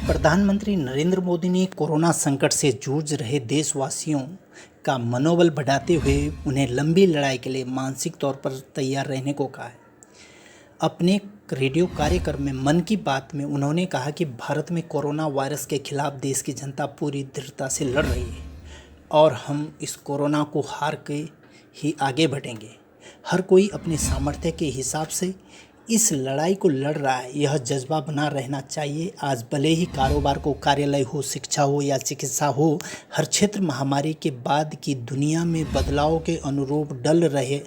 प्रधानमंत्री नरेंद्र मोदी ने कोरोना संकट से जूझ रहे देशवासियों का मनोबल बढ़ाते हुए उन्हें लंबी लड़ाई के लिए मानसिक तौर पर तैयार रहने को कहा है। अपने रेडियो कार्यक्रम में मन की बात में उन्होंने कहा कि भारत में कोरोना वायरस के खिलाफ देश की जनता पूरी दृढ़ता से लड़ रही है और हम इस कोरोना को हार के ही आगे बढ़ेंगे। हर कोई अपने सामर्थ्य के हिसाब से इस लड़ाई को लड़ रहा है, यह जज्बा बना रहना चाहिए। आज भले ही कारोबार को कार्यालय हो, शिक्षा हो या चिकित्सा हो, हर क्षेत्र महामारी के बाद की दुनिया में बदलाव के अनुरूप ढल रहे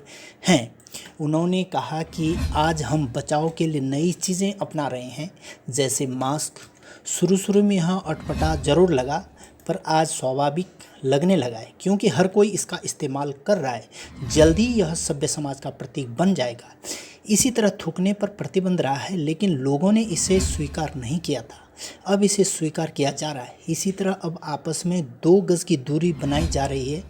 हैं। उन्होंने कहा कि आज हम बचाव के लिए नई चीज़ें अपना रहे हैं, जैसे मास्क। शुरू में यह अटपटा जरूर लगा, पर आज स्वाभाविक लगने लगा है क्योंकि हर कोई इसका इस्तेमाल कर रहा है। जल्दी यह सभ्य समाज का प्रतीक बन जाएगा। इसी तरह थूकने पर प्रतिबंध रहा है, लेकिन लोगों ने इसे स्वीकार नहीं किया था, अब इसे स्वीकार किया जा रहा है। इसी तरह अब आपस में 2 गज की दूरी बनाई जा रही है।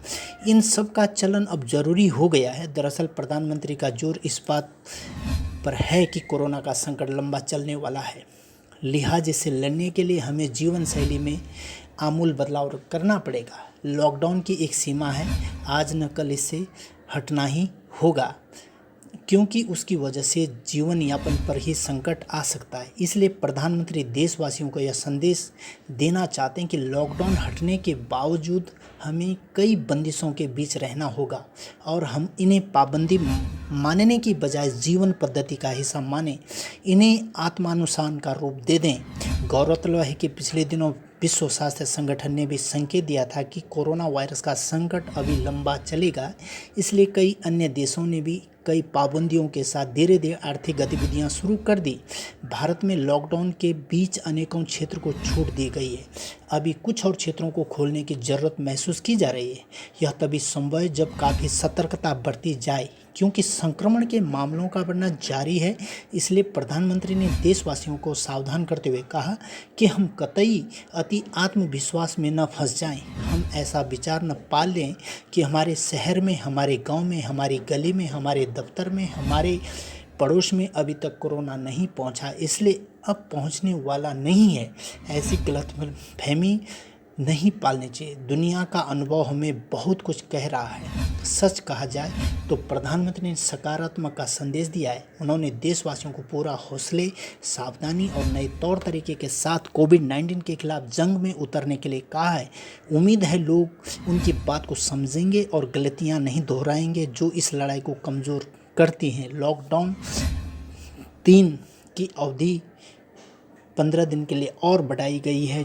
इन सब का चलन अब जरूरी हो गया है। दरअसल प्रधानमंत्री का जोर इस बात पर है कि कोरोना का संकट लंबा चलने वाला है, लिहाजा से लड़ने के लिए हमें जीवन शैली में आमूल बदलाव करना पड़ेगा। लॉकडाउन की एक सीमा है, आज न कल इससे हटना ही होगा, क्योंकि उसकी वजह से जीवन यापन पर ही संकट आ सकता है। इसलिए प्रधानमंत्री देशवासियों को यह संदेश देना चाहते हैं कि लॉकडाउन हटने के बावजूद हमें कई बंदिशों के बीच रहना होगा और हम इन्हें पाबंदी मानने की बजाय जीवन पद्धति का हिस्सा माने, इन्हें आत्मानुशासन का रूप दे दें। गौरतलब है कि पिछले दिनों विश्व स्वास्थ्य संगठन ने भी संकेत दिया था कि कोरोना वायरस का संकट अभी लंबा चलेगा। इसलिए कई अन्य देशों ने भी कई पाबंदियों के साथ धीरे धीरे आर्थिक गतिविधियां शुरू कर दी। भारत में लॉकडाउन के बीच अनेकों क्षेत्र को छूट दी गई है। अभी कुछ और क्षेत्रों को खोलने की ज़रूरत महसूस की जा रही है। यह तभी संभव है जब काफ़ी सतर्कता बरती जाए, क्योंकि संक्रमण के मामलों का बढ़ना जारी है। इसलिए प्रधानमंत्री ने देशवासियों को सावधान करते हुए कहा कि हम कतई अति आत्मविश्वास में न फंस जाएं। हम ऐसा विचार न पाल लें कि हमारे शहर में, हमारे गांव में, हमारी गली में, हमारे दफ्तर में, हमारे पड़ोस में अभी तक कोरोना नहीं पहुंचा, इसलिए अब पहुंचने वाला नहीं है। ऐसी गलतफहमी नहीं पालनी चाहिए। दुनिया का अनुभव हमें बहुत कुछ कह रहा है। सच कहा जाए तो प्रधानमंत्री ने सकारात्मक का संदेश दिया है। उन्होंने देशवासियों को पूरा हौसले, सावधानी और नए तौर तरीके के साथ कोविड-19 के खिलाफ जंग में उतरने के लिए कहा है। उम्मीद है लोग उनकी बात को समझेंगे और गलतियां नहीं दोहराएंगे जो इस लड़ाई को कमज़ोर करती हैं। लॉकडाउन 3 की अवधि 15 दिन के लिए और बढ़ाई गई है।